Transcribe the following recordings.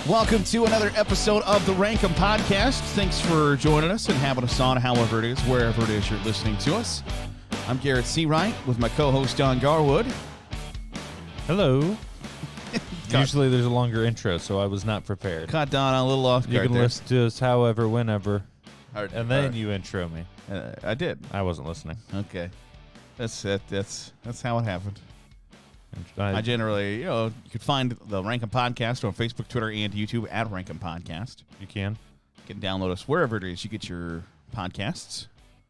Welcome to another episode of the Rank 'em Podcast. Thanks for joining us and having us on, however it is, wherever it is you're listening to us. I'm Garrett C. Wright with my co-host Don Garwood. Hello. Usually there's a longer intro, so I was not prepared. Caught Don on a little off guard. You can there. listen to us however, whenever, and then you intro me. I did. I wasn't listening. Okay, that's it. That's how it happened. I I generally, you could find the Rank 'em Podcast on Facebook, Twitter, and YouTube at Rank 'em Podcast. You can. You can download us wherever it is you get your podcasts.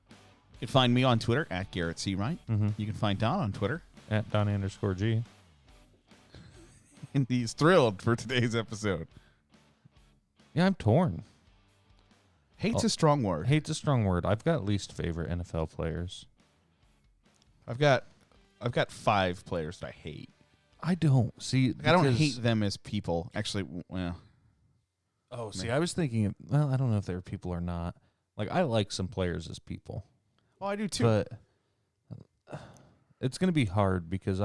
You can find me on Twitter at Garrett C. Wright. Mm-hmm. You can find Don on Twitter. At Don_G. And he's thrilled for today's episode. Yeah, I'm torn. Hate's a strong word. Hate's a strong word. I've got least favorite NFL players. I've got 5 players that I hate. I don't. See, I don't hate them as people. Actually, well. Oh, see, I was thinking, well, I don't know if they're people or not. Like, I like some players as people. Oh, I do too. But it's going to be hard because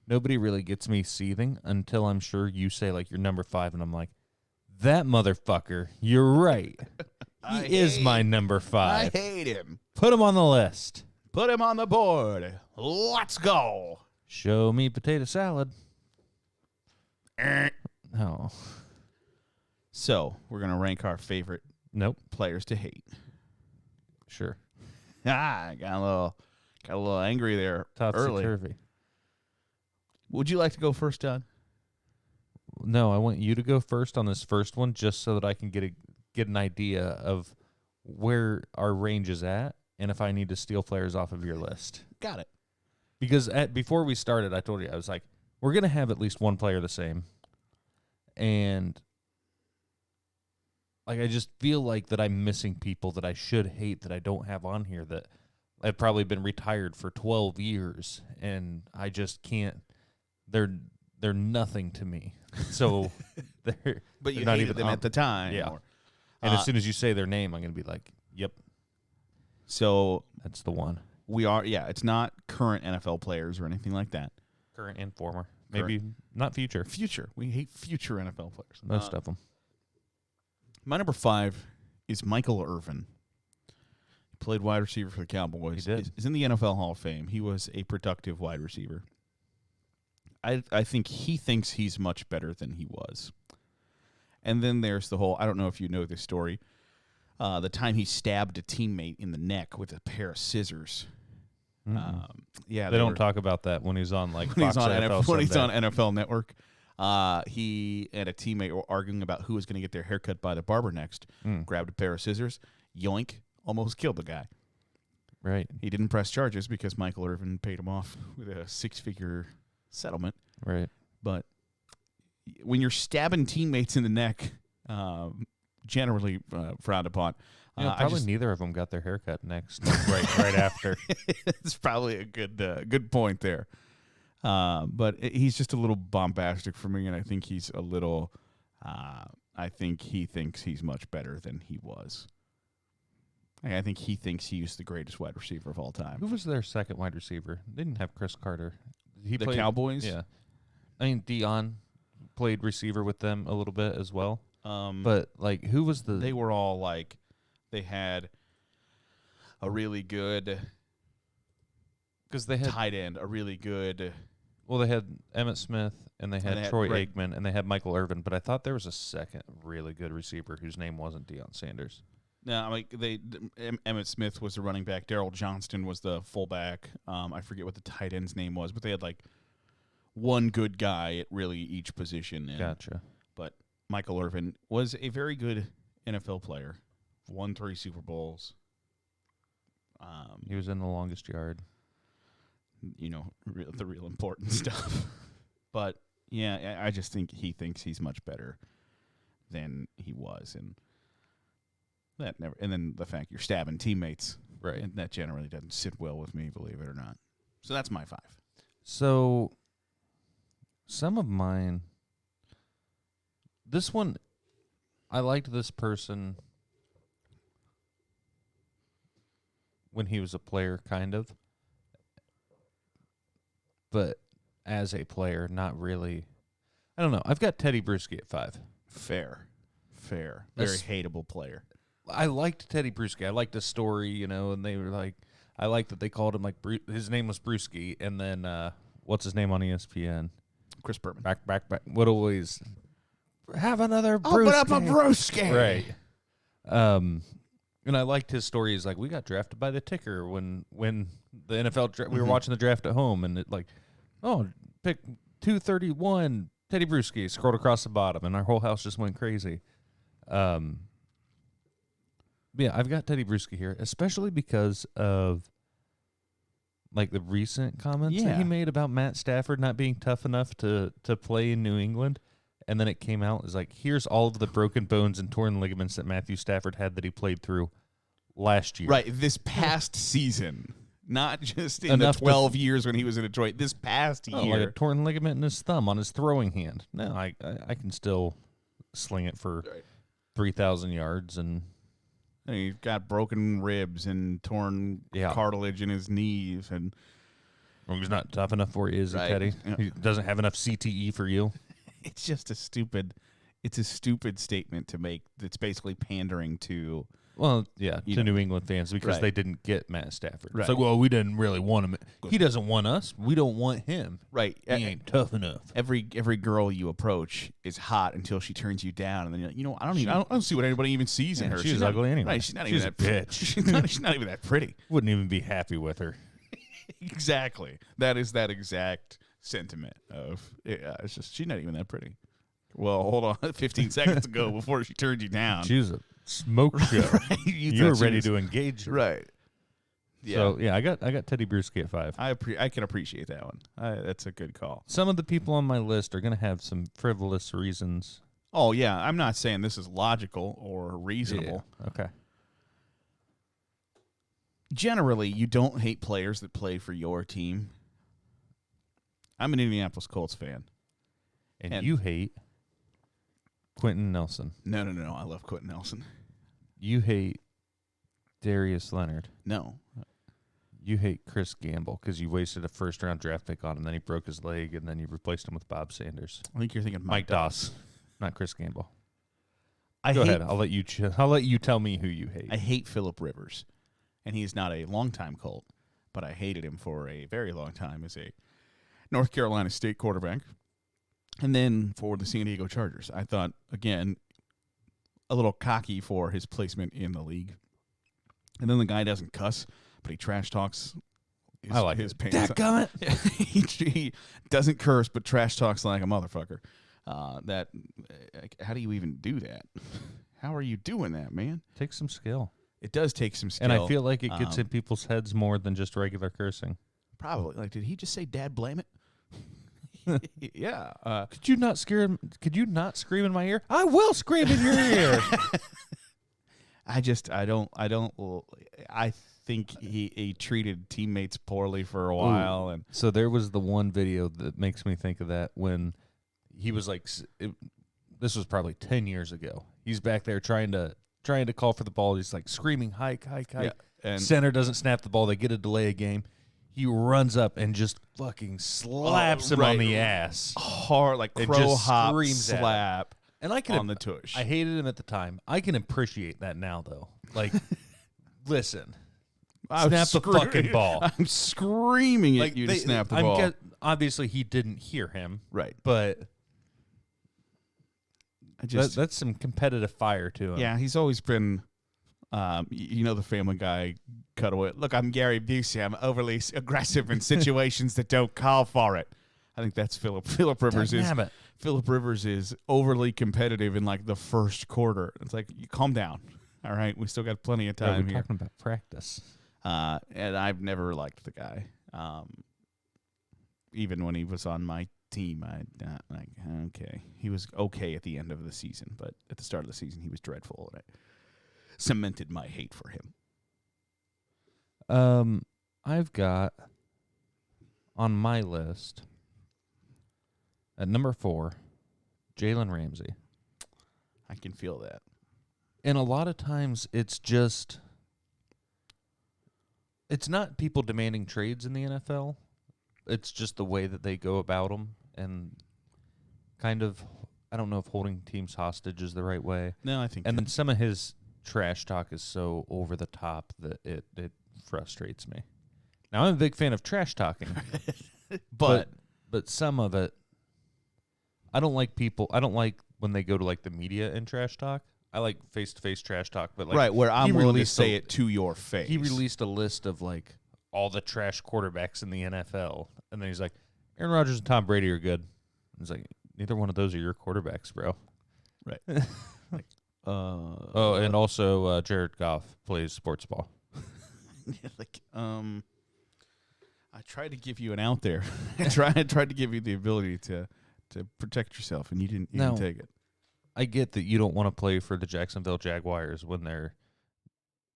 nobody really gets me seething until I'm sure you say, like, you're number 5, and I'm like, that motherfucker, you're right. He is my number 5. I hate him. Put him on the list. Put him on the board. Let's go. Show me potato salad. Oh. So, we're going to rank our favorite players to hate. Sure. Got a little angry there early. Topsy-turvy. Would you like to go first, Don? No, I want you to go first on this first one just so that I can get an idea of where our range is at and if I need to steal players off of your list. Got it. Because before we started, I told you, I was like, we're going to have at least one player the same. And like I just feel like that I'm missing people that I should hate that I don't have on here that I've probably been retired for 12 years, and I just can't. They're nothing to me. So they're But you not hated even them at the time. Yeah. Or, and as soon as you say their name, I'm going to be like, yep, so that's the one. we are, it's not current NFL players or anything like that. Current and former. Maybe not future. Future. We hate future NFL players. Most of them. My number 5 is Michael Irvin. He played wide receiver for the Cowboys. He did. He's in the NFL Hall of Fame. He was a productive wide receiver. I think he thinks he's much better than he was. And then there's the whole, I don't know if you know this story, the time he stabbed a teammate in the neck with a pair of scissors. They don't talk about that when he's on like when Fox he's on Sunday. NFL Network. He and a teammate were arguing about who was going to get their haircut by the barber next. Grabbed a pair of scissors, yoink, almost killed the guy. Right. He didn't press charges because Michael Irvin paid him off with a 6-figure settlement. Right. But when you're stabbing teammates in the neck, generally frowned upon. Probably neither of them got their haircut next, right after. It's probably a good point there. But he's just a little bombastic for me, and I think he's a little. I think he thinks he's much better than he was. I think he thinks he's the greatest wide receiver of all time. Who was their second wide receiver? They didn't have Chris Carter. He the played, Cowboys? Yeah. I mean, Dion played receiver with them a little bit as well. But, like, who was the... They were all, like, they had a really good... Because they had... tight end, a really good... Well, they had Emmitt Smith, and they had Troy Aikman, and they had Michael Irvin, but I thought there was a second really good receiver whose name wasn't Deion Sanders. No, like Emmitt Smith was the running back. Darryl Johnston was the fullback. I forget what the tight end's name was, but they had like one good guy at really each position. And, Gotcha. But Michael Irvin was a very good NFL player. Won 3 Super Bowls. He was in the longest yard. The real important stuff. But yeah, I just think he thinks he's much better than he was, and. And then the fact you're stabbing teammates, right? And that generally doesn't sit well with me, believe it or not. So that's my 5. So some of mine, this one, I liked this person when he was a player, kind of. But as a player, not really. I don't know. I've got Teddy Bruschi at 5. Fair. Very That's- hateable player. I liked Teddy Bruschi. I liked the story, and they were like, I liked that they called him like his name was Bruschi, and then what's his name on ESPN? Chris Berman. Back. What always have another Bruschi. Open up a Bruschi. Right. And I liked his story. He's like, we got drafted by the ticker when the NFL we were watching the draft at home, and it like, pick 231 Teddy Bruschi scrolled across the bottom, and our whole house just went crazy. Yeah, I've got Teddy Bruschi here, especially because of like the recent comments that he made about Matt Stafford not being tough enough to play in New England. And then it came out as like, here's all of the broken bones and torn ligaments that Matthew Stafford had that he played through last year. Right, this past season, not just in the 12 years when he was in Detroit. This past year, like a torn ligament in his thumb on his throwing hand. No, I can still sling it for 3,000 yards and. He's got broken ribs and torn cartilage in his knees, and he's not tough enough for you, is he, Teddy? Yeah. He doesn't have enough CTE for you. It's just a stupid statement to make. That's basically pandering to. Well, yeah, to New England fans because they didn't get Matt Stafford. Right. It's like, well, we didn't really want him. He doesn't want us. We don't want him. Right. He ain't tough enough. Every girl you approach is hot until she turns you down, and then you're like, I don't see what anybody even sees in her. She's ugly anyway. Right, she's not she's even a that bitch. she's not even that pretty. Wouldn't even be happy with her. Exactly. That is that exact sentiment of it's just she's not even that pretty. Well, hold on. 15 seconds ago, before she turned you down, She was a smoke show. Right? You were ready to engage her. Right. Yeah. So yeah, I got Teddy Bruschi at 5. I can appreciate that one. That's a good call. Some of the people on my list are going to have some frivolous reasons. Oh yeah, I'm not saying this is logical or reasonable. Yeah. Okay. Generally, you don't hate players that play for your team. I'm an Indianapolis Colts fan. And you hate Quentin Nelson. No. I love Quentin Nelson. You hate Darius Leonard. No. You hate Chris Gamble because you wasted a first-round draft pick on him, then he broke his leg, and then you replaced him with Bob Sanders. I think you're thinking Mike Doss, not Chris Gamble. Go ahead. I'll let you tell me who you hate. I hate Phillip Rivers, and he's not a long-time Colt, but I hated him for a very long time as a North Carolina State quarterback. And then for the San Diego Chargers, I thought, again, a little cocky for his placement in the league. And then the guy doesn't cuss, but he trash talks his pants. Dadgummit. He doesn't curse, but trash talks like a motherfucker. How do you even do that? How are you doing that, man? Takes some skill. It does take some skill. And I feel like it gets in people's heads more than just regular cursing. Probably. Like, did he just say "Dad, blame it"? Yeah. Could you not scream in my ear? I will scream in your ear. I think he treated teammates poorly for a while. And so there was the one video that makes me think of that when he was like, this was probably 10 years ago. He's back there trying to call for the ball. He's like screaming, hike. Yeah, and center doesn't snap the ball. They get a delay of game. He runs up and just fucking slaps him on the ass. Hard, like It crow just hop screams at him. slap And I can on the tush. I hated him at the time. I can appreciate that now, though. Like, listen, snap the fucking ball. I'm screaming at you to snap the ball. Obviously, he didn't hear him, Right. but That's some competitive fire to him. Yeah, he's always been, the Family Guy cutaway. Look, I'm Gary Busey. I'm overly aggressive in situations that don't call for it. I think that's Phillip Rivers. Phillip Rivers is overly competitive in like the first quarter. It's like, you calm down. All right, we still got plenty of time we're here. talking about practice. And I've never liked the guy. Even when he was on my team, okay. He was okay at the end of the season, but at the start of the season, he was dreadful, and it cemented my hate for him. I've got on my list at number 4, Jalen Ramsey. I can feel that. And a lot of times it's not people demanding trades in the NFL. It's just the way that they go about them. And kind of. I don't know if holding teams hostage is the right way. No, I think. And then some of his trash talk is so over the top that it frustrates me. Now I'm a big fan of trash talking, but some of it, I don't like when they go to like the media and trash talk. I like face-to-face trash talk, but like right where I'm willing to say it to your face. He released a list of like all the trash quarterbacks in the NFL, and then he's like, Aaron Rodgers and Tom Brady are good. He's like, neither one of those are your quarterbacks, bro. Right. Like, and also Jared Goff plays sports ball. Like, I tried to give you an out there. I tried to give you the ability to protect yourself, and you didn't take it. I get that you don't want to play for the Jacksonville Jaguars when they're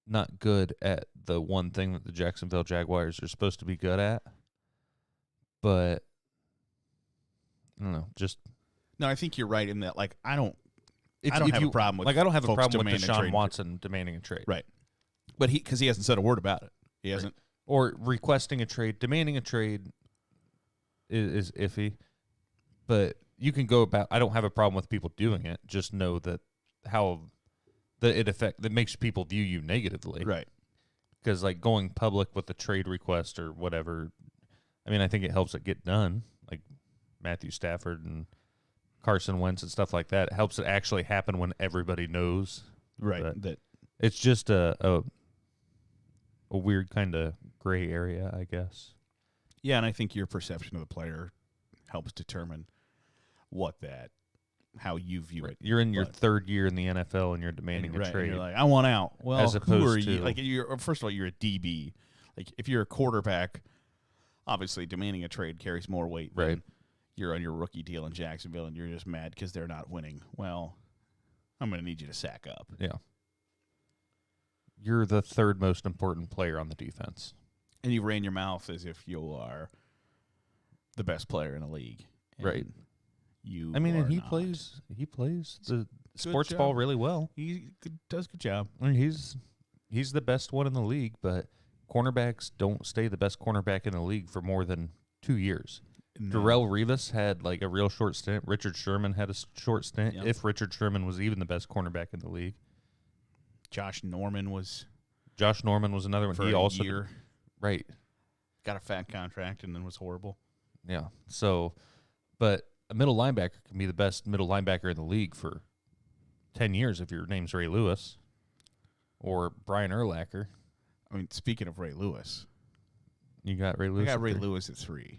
not good at the one thing that the Jacksonville Jaguars are supposed to be good at. But I don't know, no, I think you're right in that. Like, I don't have a problem with I don't have a problem with Deshaun Deshaun Watson demanding a trade, right? But because he hasn't said a word about it, he hasn't, or requesting a trade, demanding a trade is iffy. But you can go about. I don't have a problem with people doing it. Just know that that makes people view you negatively, right? Because like going public with a trade request or whatever, I mean, I think it helps it get done. Like Matthew Stafford and Carson Wentz and stuff like that. It helps it actually happen when everybody knows. Right. But that it's just a weird kind of gray area, I guess. Yeah, and I think your perception of the player helps determine how you view it. You're in your third year in the NFL and you're demanding a trade. You're like, I want out. Well, as who are opposed you? to Like, first of all, you're a DB. Like, if you're a quarterback, obviously demanding a trade carries more weight. Right. Than you're on your rookie deal in Jacksonville and you're just mad because they're not winning. Well, I'm going to need you to sack up. Yeah. You're the third most important player on the defense. And you ran your mouth as if you are the best player in the league. Right. And he plays the sports ball really well. He does a good job. I mean, he's the best one in the league, but cornerbacks don't stay the best cornerback in the league for more than 2 years. No. Darrelle Revis had like a real short stint. Richard Sherman had a short stint, if Richard Sherman was even the best cornerback in the league. Josh Norman was another one. For he also year. Right. Got a fat contract and then was horrible. Yeah. So, but a middle linebacker can be the best middle linebacker in the league for 10 years if your name's Ray Lewis or Brian Urlacher. I mean, speaking of Ray Lewis. You got Ray Lewis? I got Ray Lewis at 3.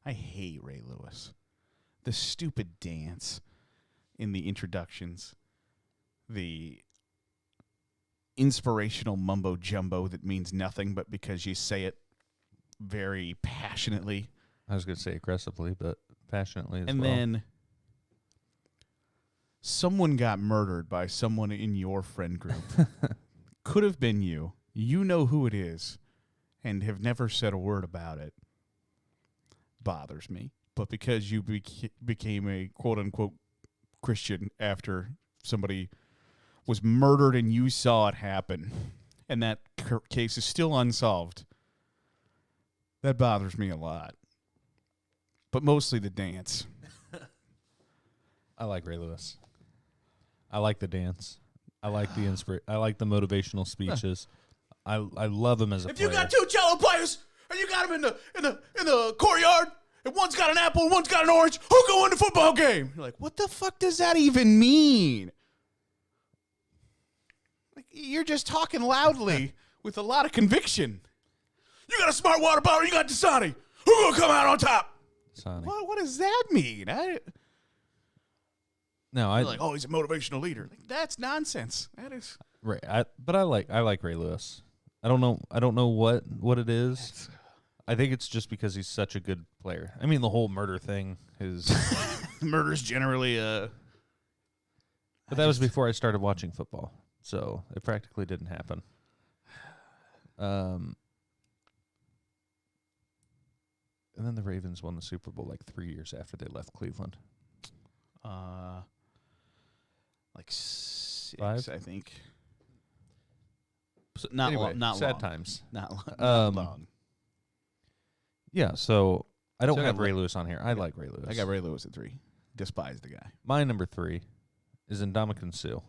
I hate Ray Lewis. The stupid dance in the introductions. The inspirational mumbo jumbo that means nothing but because you say it very passionately. I was going to say aggressively, but passionately as well. And then someone got murdered by someone in your friend group. Could have been you. You know who it is and have never said a word about it. Bothers me. But because you became a quote-unquote Christian after somebody was murdered and you saw it happen, and that case is still unsolved, that bothers me a lot. But mostly the dance. I like Ray Lewis. I like the dance. I like the I like the motivational speeches. I love him as a player. If you got 2 cello players and you got them in the courtyard, and one's got an apple and one's got an orange, who go win the football game? You're like, what the fuck does that even mean? Like, you're just talking loudly with a lot of conviction. You got a smart water bottle, you got Dasani. Who gonna come out on top? Dasani. What does that mean? No, like, oh, he's a motivational leader. Like, that's nonsense. That is right. But I like Ray Lewis. I don't know what it is. I think it's just because he's such a good player. I mean, the whole murder thing is murder's generally But that was before I started watching football, so it practically didn't happen. And then the Ravens won the Super Bowl like 3 years after they left Cleveland. Like 6, 5? I think. So Not anyway, long. Not sad long. times. Not long. Yeah, so I don't So I have got Ray Lewis on here. I like Ray Lewis. I got Ray Lewis at 3. despise the guy. My number 3 is Ndamukong Suh.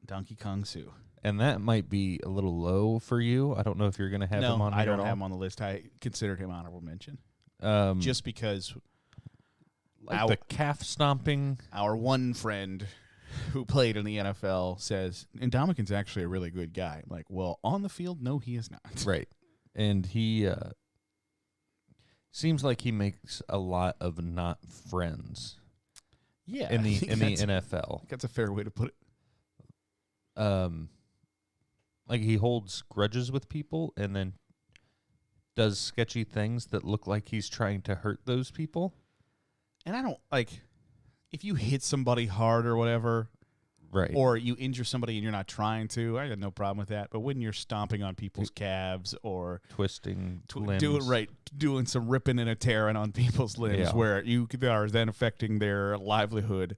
Donkey Kong Sue. And that might be a little low for you. I don't know if you're going to have him on here I don't at all. have him on the list. I considered him honorable mention. Just because like the calf stomping. Our one friend who played in the NFL says, Ndamukong's actually a really good guy. I'm like, well, on the field, no, he is not. Right. And he seems like he makes a lot of not friends. Yeah. In the NFL. That's a fair way to put it. Like he holds grudges with people and then does sketchy things that look like he's trying to hurt those people. And I don't, like, if you hit somebody hard or whatever, right, or you injure somebody and you're not trying to, I got no problem with that. But when you're stomping on people's calves or twisting limbs. doing some ripping and a tearing on people's limbs where you are then affecting their livelihood,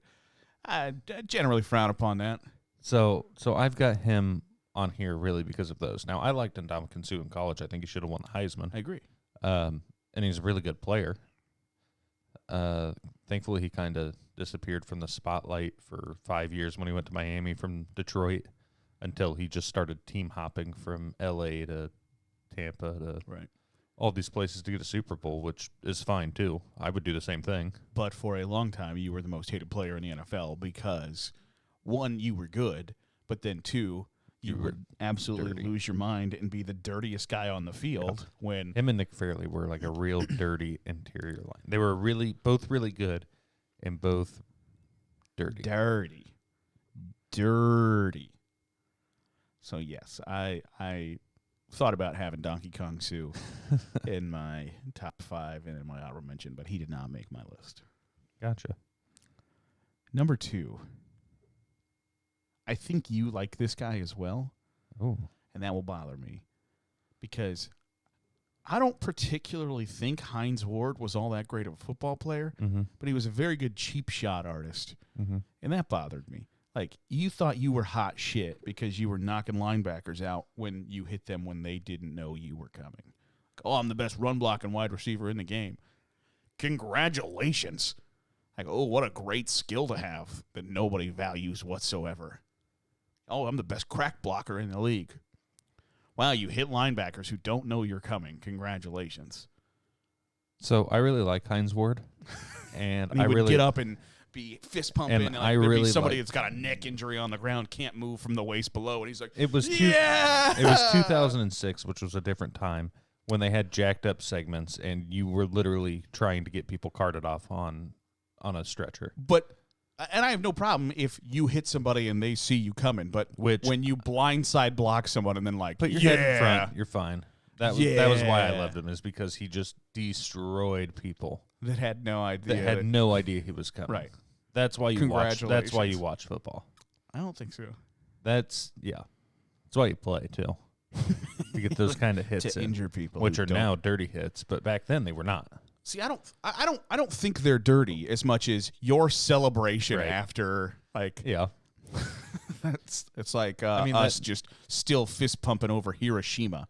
I generally frown upon that. So I've got him on here really because of those. Now, I liked Ndamukong Suh in college. I think he should have won the Heisman. I agree. And he's a really good player. Thankfully, he kind of disappeared from the spotlight for 5 years when he went to Miami from Detroit until he just started team hopping from L.A. to Tampa to all these places to get a Super Bowl, which is fine, too. I would do the same thing. But for a long time, you were the most hated player in the NFL because, one, you were good, but then, two, you would absolutely lose your mind and be the dirtiest guy on the field when him and Nick Fairley were like a real dirty interior line. They were both really good and both dirty. Dirty. So yes, I thought about having Donkey Kong Sue in my top 5 and in my honorable mention, but he did not make my list. Gotcha. Number 2. I think you like this guy as well. Oh. And that will bother me because I don't particularly think Hines Ward was all that great of a football player, but he was a very good cheap shot artist, and that bothered me. Like, you thought you were hot shit because you were knocking linebackers out when you hit them when they didn't know you were coming. Oh, I'm the best run blocking wide receiver in the game. Congratulations. Like, oh, what a great skill to have that nobody values whatsoever. Oh, I'm the best crack blocker in the league. Wow, you hit linebackers who don't know you're coming. Congratulations. So I really like Hines Ward, and I would get up and be fist pumping. And like, I really somebody that's got a neck injury on the ground can't move from the waist below, and he's like, It was 2006, which was a different time when they had jacked up segments, and you were literally trying to get people carted off on a stretcher. And I have no problem if you hit somebody and they see you coming, but when you blindside block someone and then put your head in front, you're fine. That was why I loved him, is because he just destroyed people that had no idea. He was coming. Right. That's why you watch. That's why you watch football. I don't think so. That's why you play too. To get those kind of hits to injure people, which are now dirty hits, but back then they were not. See, I don't think they're dirty as much as your celebration after, like, it's like us just still fist pumping over Hiroshima.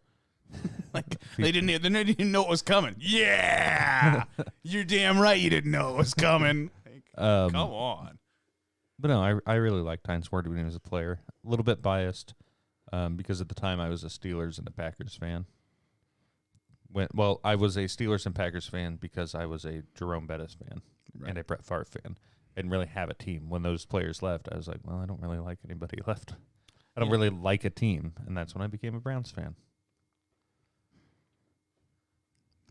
Like they didn't even know it was coming. Yeah, you're damn right you didn't know it was coming. Like, come on. But no, I really liked Hines Ward when he was a player. A little bit biased because at the time I was a Steelers and a Packers fan. I was a Steelers and Packers fan because I was a Jerome Bettis fan and a Brett Favre fan. I didn't really have a team. When those players left, I was like, well, I don't really like anybody left. I don't really like a team, and that's when I became a Browns fan.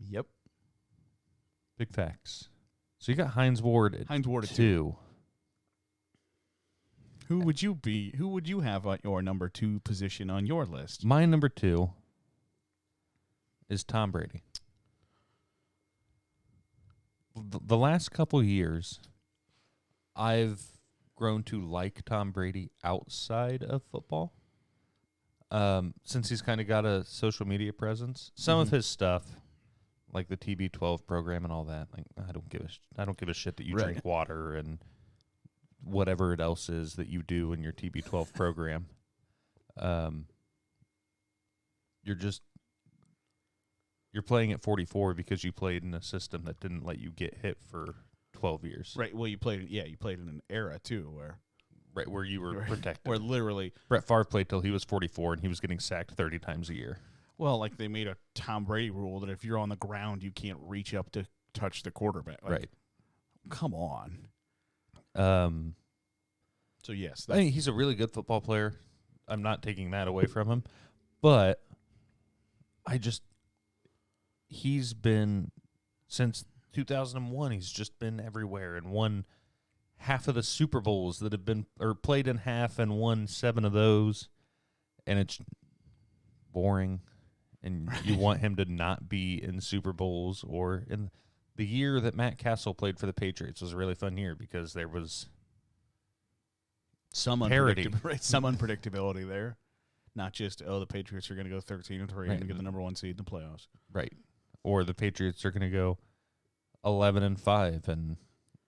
Yep. Big facts. So you got Hines Ward at 2. Who would you be? Who would you have at your number 2 position on your list? My number 2 is Tom Brady. The last couple years, I've grown to like Tom Brady outside of football. Since he's kind of got a social media presence, some of his stuff, like the TB12 program and all that, like I don't give a shit that you drink water and whatever it else is that you do in your TB12 program. You're playing at 44 because you played in a system that didn't let you get hit for 12 years. Right. Well, you played in an era too Where you were protected. where literally Brett Favre played till he was 44, and he was getting sacked 30 times a year. well, like they made a Tom Brady rule that if you're on the ground, you can't reach up to touch the quarterback. Like, Right. Come on. So yes, I mean, he's a really good football player. I'm not taking that away from him, but he's been since 2001. He's just been everywhere and won half of the Super Bowls that have been or played in half and won 7 of those, and it's boring. And you want him to not be in Super Bowls or in the year that Matt Castle played for the Patriots was a really fun year because there was some parity. Some unpredictability there. Not just, the Patriots are going to go 13-3 Right. and get the number 1 seed in the playoffs. Right. Or the Patriots are going to go 11-5 and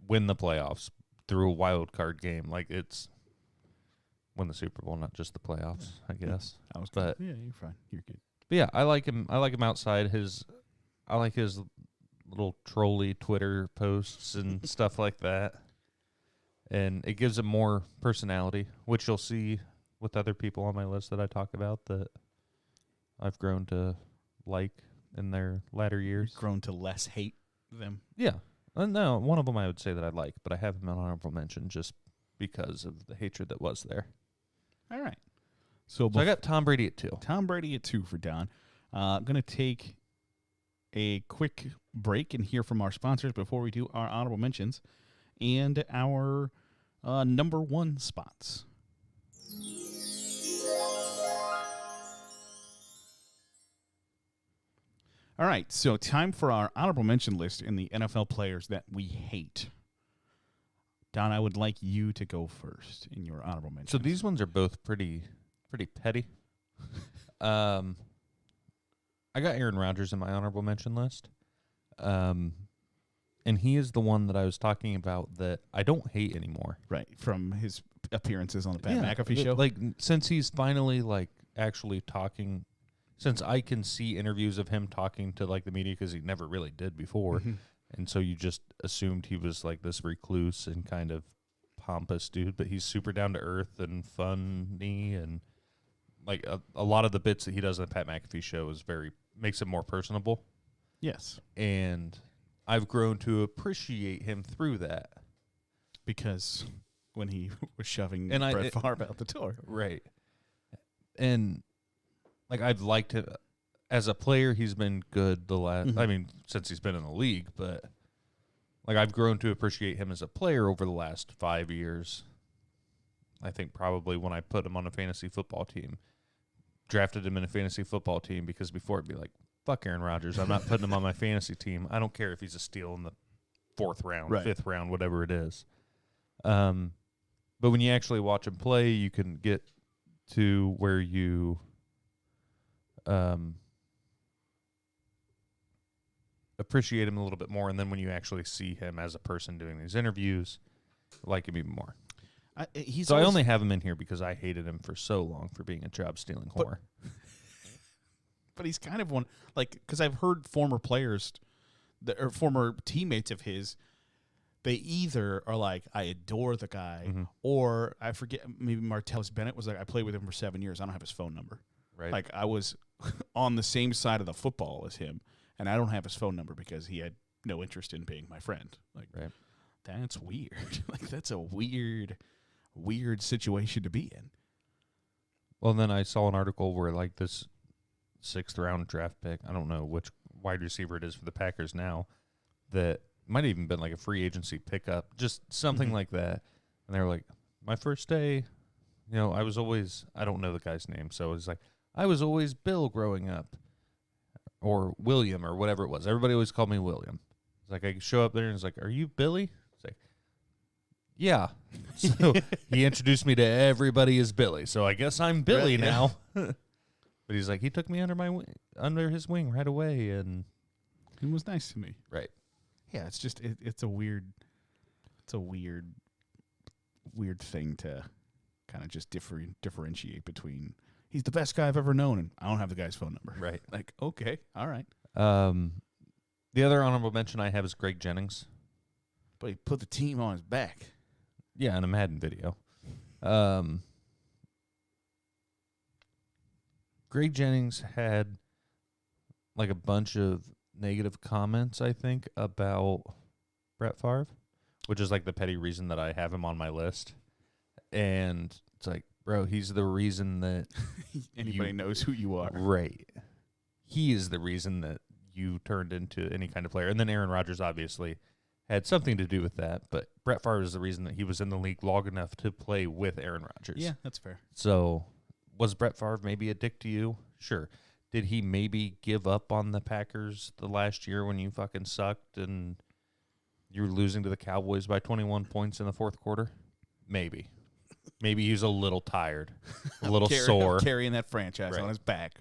win the playoffs through a wild card game. Like it's win the Super Bowl, not just the playoffs, I guess. I was But yeah, you're fine. You're good. But yeah, I like him. I like him outside. I like his little trolly Twitter posts and stuff like that. And it gives him more personality, which you'll see with other people on my list that I talk about that I've grown to like in their latter years. You've grown to less hate them. Yeah. No, one of them I would say that I like, but I have him an honorable mention just because of the hatred that was there. All right. So I got Tom Brady at 2. Tom Brady at 2 for Don. I'm going to take a quick break and hear from our sponsors before we do our honorable mentions and our number 1 spots. All right, so time for our honorable mention list in the NFL players that we hate. Don, I would like you to go first in your honorable mentions. So these ones are both pretty petty. I got Aaron Rodgers in my honorable mention list. And he is the one that I was talking about that I don't hate anymore. Right, from his appearances on the Pat McAfee show. Like, since he's finally, like, actually talking, since I can see interviews of him talking to, like, the media, because he never really did before, and so you just assumed he was, like, this recluse and kind of pompous dude, but he's super down to earth and funny, and, like, a lot of the bits that he does on the Pat McAfee show makes it more personable. Yes. And I've grown to appreciate him through that. Because when he was shoving Brett Favre out the door. Right. And, like, I've liked him. As a player, he's been good the last, since he's been in the league. But, like, I've grown to appreciate him as a player over the last 5 years. I think probably when I put him on a fantasy football team. Drafted him in a fantasy football team because before it'd be like, fuck Aaron Rodgers. I'm not putting him on my fantasy team. I don't care if he's a steal in the 4th round, 5th round, whatever it is. But when you actually watch him play, you can get to where you appreciate him a little bit more. And then when you actually see him as a person doing these interviews, like him even more. I only have him in here because I hated him for so long for being a job-stealing whore. But he's kind of one, like, because I've heard former players or former teammates of his, they either are like, I adore the guy, or I forget, maybe Martellus Bennett was like, I played with him for 7 years. I don't have his phone number. Right. Like, I was on the same side of the football as him, and I don't have his phone number because he had no interest in being my friend. Like, that's weird. Like, that's a weird situation to be in. Well, then I saw an article where, like, this 6th round draft pick, I don't know which wide receiver it is for the Packers now, that might have even been like a free agency pickup, just something like that. And they were like, my first day, I was always, I don't know the guy's name, so it was like, I was always Bill growing up, or William, or whatever it was. Everybody always called me William. It's like, I show up there and it's like, are you Billy? It's like, yeah. So he introduced me to everybody as Billy. So I guess I'm Billy now. But he's like, he took me under his wing right away, and he was nice to me. Right. Yeah, it's just it's a weird thing to kind of just differentiate between. He's the best guy I've ever known, and I don't have the guy's phone number. Right. Like, okay, all right. The other honorable mention I have is Greg Jennings. But he put the team on his back. Yeah, in a Madden video. Greg Jennings had like a bunch of negative comments, I think, about Brett Favre, which is like the petty reason that I have him on my list. And it's like, bro, he's the reason that anybody knows who you are. Right. He is the reason that you turned into any kind of player. And then Aaron Rodgers obviously had something to do with that. But Brett Favre is the reason that he was in the league long enough to play with Aaron Rodgers. Yeah, that's fair. So was Brett Favre maybe a dick to you? Sure. Did he maybe give up on the Packers the last year when you fucking sucked and you were losing to the Cowboys by 21 points in the fourth quarter? Maybe. Maybe he was a little tired, a little sore. Carrying that franchise on his back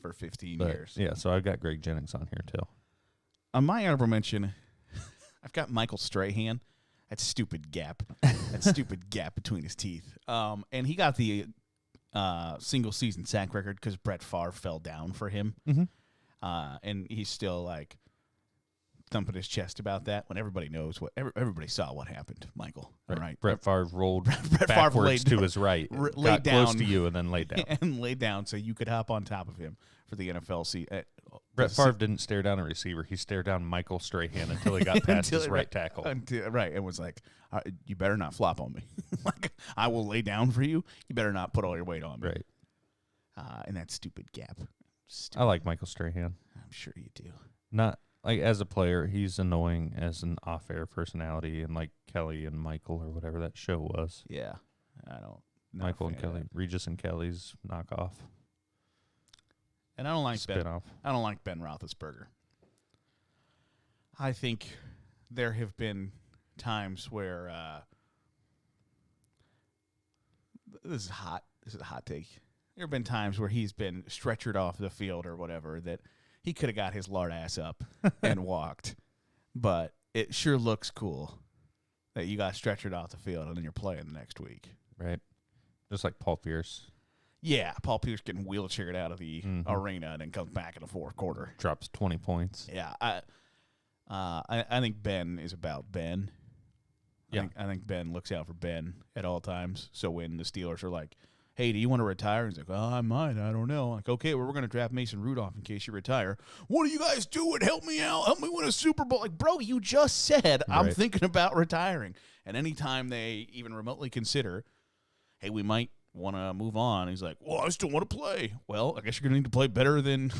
for 15 years. Yeah, so I've got Greg Jennings on here too. On my honorable mention, I've got Michael Strahan. That stupid gap. That stupid gap between his teeth. And he got the single-season sack record because Brett Favre fell down for him. Mm-hmm. And he's still, like, thumping his chest about that when everybody knows what everybody saw what happened, Michael. Right. Right. Brett Favre rolled Brett backwards Favre to his right, laid got down close to you, and then laid down. And laid down so you could hop on top of him for the NFL season. Brett Favre didn't stare down a receiver. He stared down Michael Strahan until he got past his right tackle. Right. And was like, you better not flop on me. Like, I will lay down for you. You better not put all your weight on me. Right. And that stupid gap. I like Michael Strahan. I'm sure you do. Not like as a player, he's annoying as an off-air personality, and like Kelly and Michael or whatever that show was. Yeah, I don't. Michael and Kelly, Regis and Kelly's knockoff. And I don't like spinoff. I don't like Ben Roethlisberger. I think there have been times where this is hot. This is a hot take. There have been times where he's been stretchered off the field or whatever that he could have got his lard ass up and walked. But it sure looks cool that you got stretchered off the field and then you're playing the next week. Right. Just like Paul Pierce. Yeah, Paul Pierce getting wheelchaired out of the arena and then comes back in the fourth quarter. Drops 20 points. Yeah, I think Ben is about Ben. Yeah. I think Ben looks out for Ben at all times. So when the Steelers are like, hey, do you want to retire? He's like, oh, I might. I don't know. Like, okay, well, we're going to draft Mason Rudolph in case you retire. What are you guys doing? Help me out. Help me win a Super Bowl. Like, bro, you just said I'm thinking about retiring. And anytime they even remotely consider, hey, we might want to move on, he's like, well, I still want to play. Well, I guess you're going to need to play better than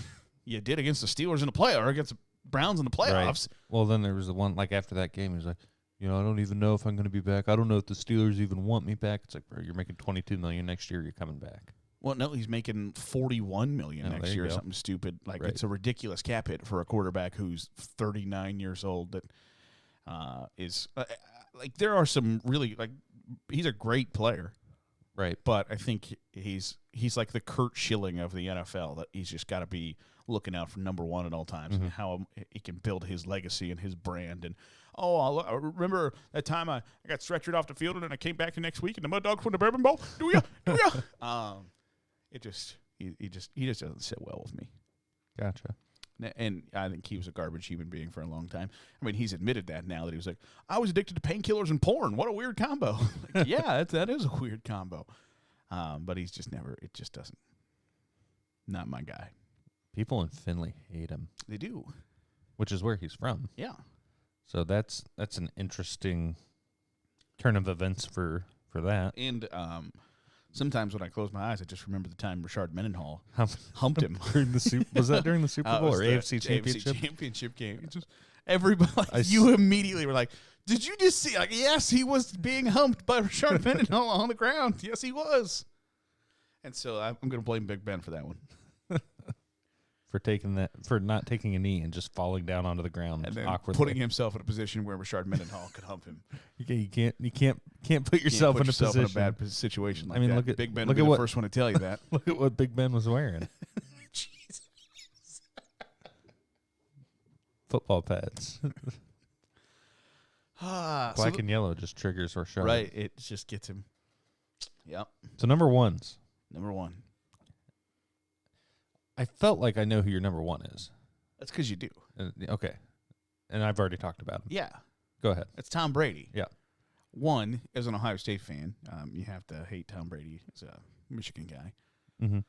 you did against the Steelers in the playoffs or against the Browns in the playoffs. Right. Well, then there was the one, like, after that game, he was like, I don't even know if I'm going to be back. I don't know if the Steelers even want me back. It's like, bro, you're making $22 million next year. You're coming back. Well, no, he's making $41 million next year or something stupid. Like, it's a ridiculous cap hit for a quarterback who's 39 years old. That is like, there are some really, like, he's a great player. Right. But I think he's like the Kurt Schilling of the NFL, that he's just got to be looking out for number one at all times and how he can build his legacy and his brand. And, I remember that time I got stretchered off the field and then I came back the next week and the Mud Dogs won the Bourbon Bowl. Do ya? He just doesn't sit well with me. Gotcha. And I think he was a garbage human being for a long time. I mean, he's admitted that now, that he was like, I was addicted to painkillers and porn. What a weird combo. Like, yeah, that is a weird combo. But he's just never, it just doesn't, not my guy. People in Findlay hate him. They do. Which is where he's from. Yeah. So that's an interesting turn of events for that. And sometimes when I close my eyes, I just remember the time Rashard Mendenhall humped him. Was that during the Super Bowl or AFC Championship? AFC Championship game. Just everybody, you immediately were like, did you just see? Like, yes, he was being humped by Rashard Mendenhall on the ground. Yes, he was. And so I'm going to blame Big Ben for that one. For not taking a knee and just falling down onto the ground and then awkwardly, putting himself in a position where Rashard Mendenhall could hump him. You can't put yourself in a bad situation like I mean, that. Look at Big Ben look would at be what, the first one to tell you that. Look at what Big Ben was wearing. Jesus. Football pads. Black and yellow just triggers Rashard. Right, it just gets him. Yep. So number one. I felt like I know who your number one is. That's because you do. Okay. And I've already talked about him. Yeah. Go ahead. It's Tom Brady. Yeah. One, as an Ohio State fan, you have to hate Tom Brady as a Michigan guy. Mm-hmm.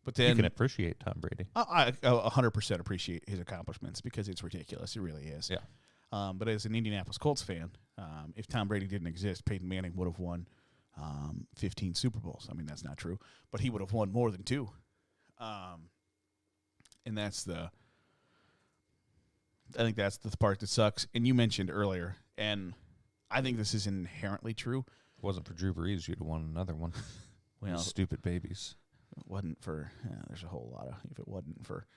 But then You can appreciate Tom Brady. I 100% appreciate his accomplishments because it's ridiculous. It really is. Yeah. But as an Indianapolis Colts fan, if Tom Brady didn't exist, Peyton Manning would have won 15 Super Bowls. I mean, that's not true, but he would have won more than 2. And that's I think that's the part that sucks. And you mentioned earlier, and I think this is inherently true. If it wasn't for Drew Brees, you'd have won another one. Well, stupid babies. It wasn't for, there's a whole lot of, if it wasn't for.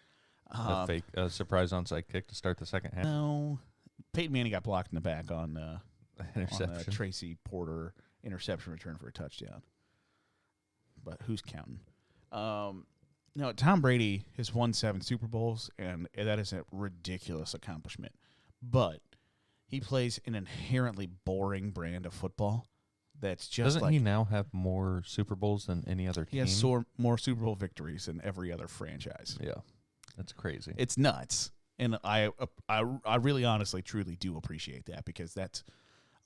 A fake surprise onside kick to start the second half. No. Peyton Manning got blocked in the back on Interception. on a Tracy Porter interception return for a touchdown. But who's counting? No, Tom Brady has won 7 Super Bowls, and that is a ridiculous accomplishment. But he plays an inherently boring brand of football that's just Doesn't he now have more Super Bowls than any other team? He has more Super Bowl victories than every other franchise. Yeah, that's crazy. It's nuts. And I really honestly, truly do appreciate that because that's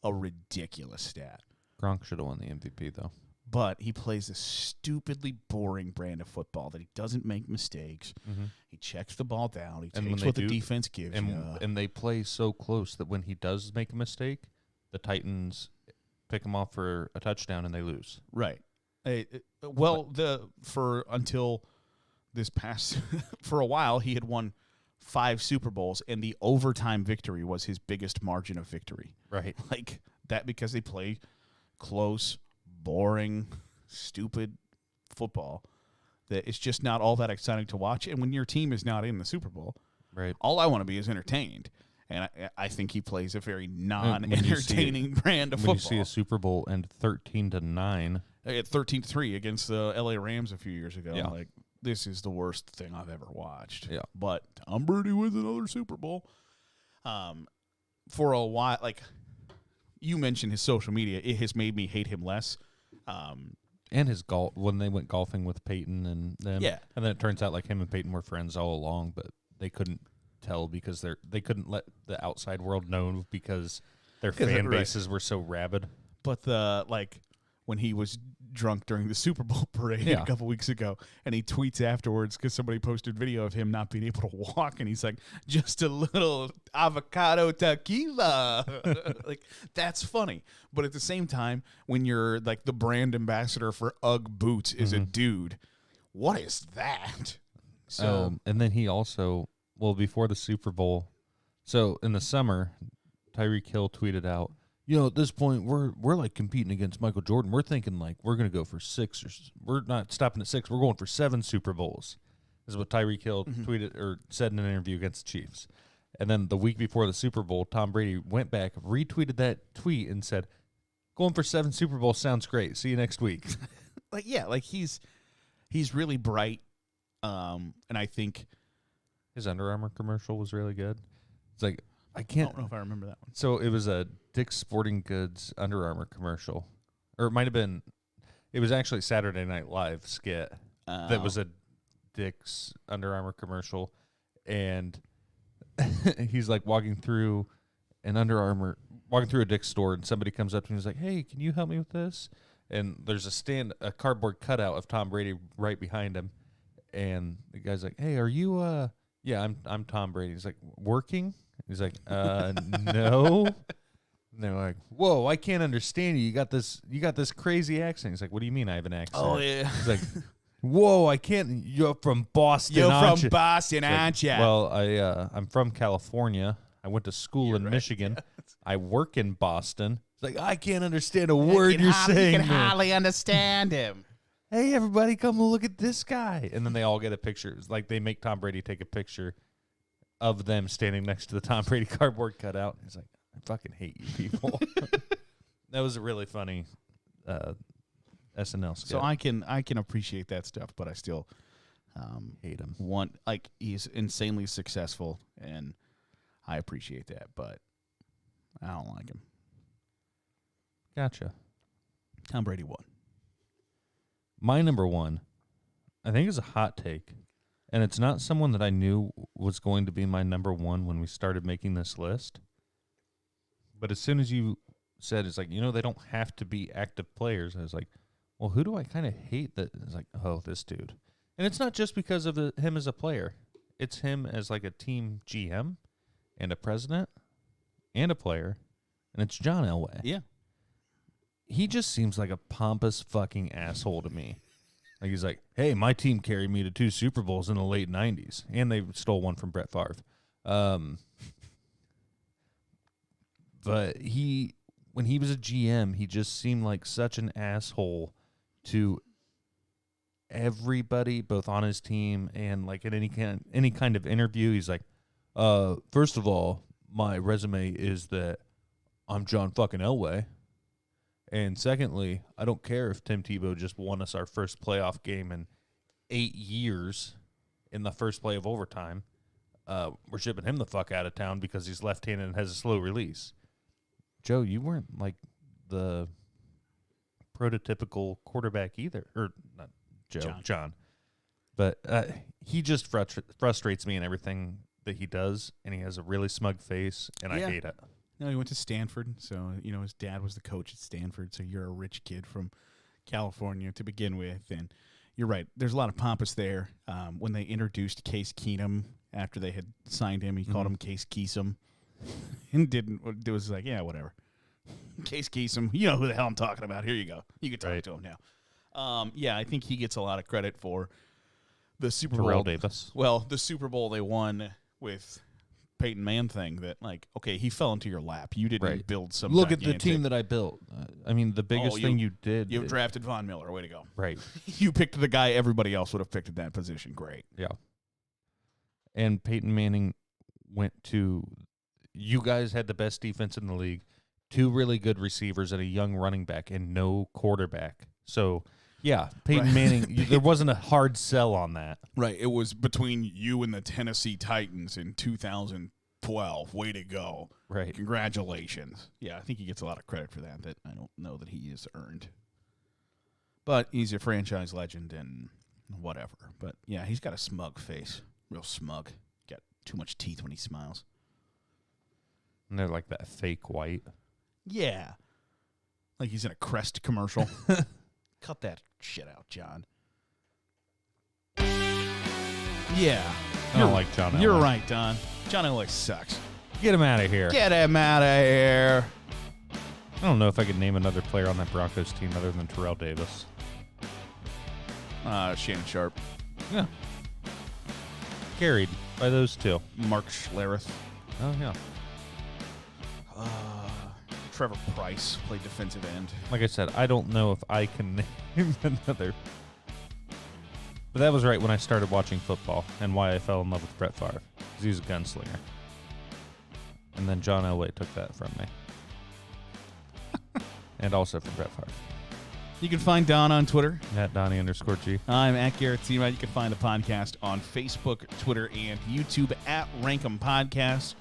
a ridiculous stat. Gronk should have won the MVP, though. But he plays a stupidly boring brand of football that he doesn't make mistakes. Mm-hmm. He checks the ball down. He And takes what the defense gives you. And they play so close that when he does make a mistake, the Titans pick him off for a touchdown and they lose. Right. Until this past for a while, he had won 5 Super Bowls, and the overtime victory was his biggest margin of victory. Right. Like that because they play close, boring, stupid football that it's just not all that exciting to watch. And when your team is not in the Super Bowl, right, all I want to be is entertained. And I think he plays a very non-entertaining brand of football. When you see a Super Bowl end 13-9, at 13-3 against the LA Rams a few years ago, yeah. like this is the worst thing I've ever watched. Yeah. But Tom Brady wins another Super Bowl. For a while, like you mentioned his social media, it has made me hate him less. And his golf when they went golfing with Peyton and them. Yeah. And then it turns out like him and Peyton were friends all along, but they couldn't tell because they couldn't let the outside world know because their fan bases were so rabid. But when he was drunk during the Super Bowl parade a couple weeks ago, and he tweets afterwards because somebody posted video of him not being able to walk, and he's like, just a little avocado tequila. Like, that's funny. But at the same time, when you're like the brand ambassador for UGG boots is a dude, what is that? So and then he also, before the Super Bowl, so in the summer, Tyreek Hill tweeted out, at this point, we're like competing against Michael Jordan. We're thinking like we're going to go for 6. We're not stopping at 6. We're going for 7 Super Bowls. This is what Tyreek Hill tweeted or said in an interview against the Chiefs. And then the week before the Super Bowl, Tom Brady went back, retweeted that tweet, and said, "Going for 7 Super Bowls sounds great. See you next week." He's really bright, and I think his Under Armour commercial was really good. It's like I don't know if I remember that one. So it was a Dick's Sporting Goods Under Armour commercial. Or it might have been, it was actually Saturday Night Live skit that was a Dick's Under Armour commercial. And he's like walking through a Dick's store, and somebody comes up to him and he's like, "Hey, can you help me with this?" And there's a cardboard cutout of Tom Brady right behind him. And the guy's like, "Hey, are you, yeah, I'm Tom Brady." He's like, "Working?" He's like, "No." And they're like, "Whoa, I can't understand you. You got this crazy accent." He's like, "What do you mean I have an accent?" Oh yeah. He's like, "Whoa, I can't. You're from Boston. Boston, aren't you?" Well, I'm from California. I went to school in Michigan. I work in Boston. It's like I can't understand a word you're saying. You can hardly understand him. Hey, everybody, come look at this guy. And then they all get a picture. It's like they make Tom Brady take a picture of them standing next to the Tom Brady cardboard cutout. He's like, "I fucking hate you people." That was a really funny SNL skit. So I can appreciate that stuff, but I still hate him. He's insanely successful, and I appreciate that, but I don't like him. Gotcha. Tom Brady won. My number 1, I think, is a hot take. And it's not someone that I knew was going to be my number 1 when we started making this list. But as soon as you said, it's like, they don't have to be active players, I was like, well, who do I kind of hate that? It's like, oh, this dude. And it's not just because of him as a player. It's him as like a team GM and a president and a player. And it's John Elway. Yeah. He just seems like a pompous fucking asshole to me. Like, he's like, hey, my team carried me to 2 Super Bowls in the late 90s. And they stole one from Brett Favre. But when he was a GM, he just seemed like such an asshole to everybody, both on his team and like in any kind of interview. He's like, first of all, my resume is that I'm John fucking Elway. And secondly, I don't care if Tim Tebow just won us our first playoff game in 8 years in the first play of overtime. We're shipping him the fuck out of town because he's left-handed and has a slow release. Joe, you weren't like the prototypical quarterback either. Or not Joe, John. But he just frustrates me in everything that he does, and he has a really smug face, and I hate it. No, he went to Stanford, so, his dad was the coach at Stanford, so you're a rich kid from California to begin with, and you're right. There's a lot of pompous there. When they introduced Case Keenum after they had signed him, he called him Case Keesum, and it was like, yeah, whatever. Case Keesum, you know who the hell I'm talking about. Here you go. You can talk to him now. Yeah, I think he gets a lot of credit for the Super Bowl. Terrell Davis. Well, the Super Bowl they won with Peyton Manning thing that, like, okay, he fell into your lap. You didn't build some Look at the team that I built. I mean, the biggest thing you did. You drafted Von Miller. Way to go. Right. You picked the guy everybody else would have picked in that position. Great. Yeah. And Peyton Manning went to – you guys had the best defense in the league, 2 really good receivers and a young running back and no quarterback. So, yeah, Peyton Manning, there wasn't a hard sell on that. Right. It was between you and the Tennessee Titans in 2012. Way to go. Right. Congratulations. Yeah, I think he gets a lot of credit for that I don't know that he has earned. But he's a franchise legend and whatever. But, yeah, he's got a smug face. Real smug. Got too much teeth when he smiles. And they're like that fake white. Yeah. Like he's in a Crest commercial. Cut that shit out, John. Yeah. I don't like John Elway. You're right, Don. John Elway sucks. Get him out of here. Get him out of here. I don't know if I could name another player on that Broncos team other than Terrell Davis. Shannon Sharp. Yeah. Carried by those 2. Mark Schlereth. Oh, yeah. Trevor Price played defensive end. Like I said, I don't know if I can name another. But that was right when I started watching football and why I fell in love with Brett Favre. Because he was a gunslinger. And then John Elway took that from me. And also from Brett Favre. You can find Don on Twitter. At Donnie_G. I'm at Garrett Seawright. You can find the podcast on Facebook, Twitter, and YouTube at Rankum Podcast.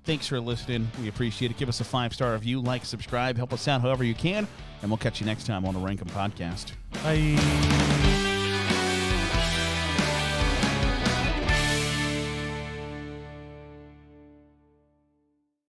Thanks for listening. We appreciate it. Give us a 5-star review, like, subscribe, help us out however you can, and we'll catch you next time on the Rankum Podcast. Bye.